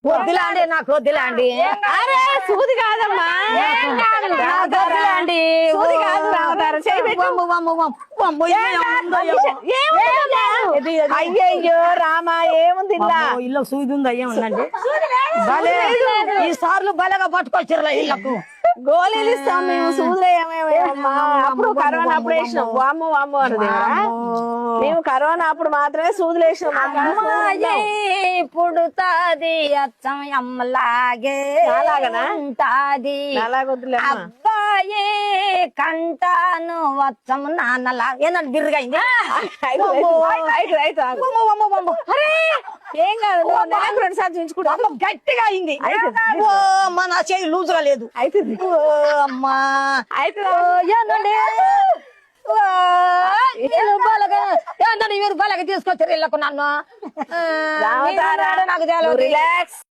వద్దులాండి నాకు వద్దులాండి అరే సూది కాదమ్మా వద్దులాండి సూది కాదు రామతార అయ్యయ్యో రామా ఏముంది ఇలా ఇల్లు సూది ఉంది అయ్యేముందండి భలే ఈ సార్లు బలగా పట్టుకొచ్చిర్రా ఇళ్ళకు గోళీలు ఇస్తాం మేము సూదులేమేమమ్మా అప్పుడు కరోనా అప్పుడు వేసినాం వామ్మ వామ్మ అన్నది మేము కరోనా అప్పుడు మాత్రమే సూదులు వేసినాం పుడుతాది అచ్చం అమ్మలాగే అలాగనా ఉంటాది అలాగొద్దులే అబ్బాయి కంటాను వచ్చము నాన్నలా ఏందంటే బిర్రుగా అయింది ఏం కాదు నాకు 2 సార్లు చూపించుకుంటా గట్టిగా అయింది మన చేయి లూజుగా లేదు అవుతుంది అమ్మా అవుతుంది ఏందండి మీరు బలగా తీసుకొచ్చారు ఇళ్ళకు నన్ను నాకు తెలియదు రిలాక్స్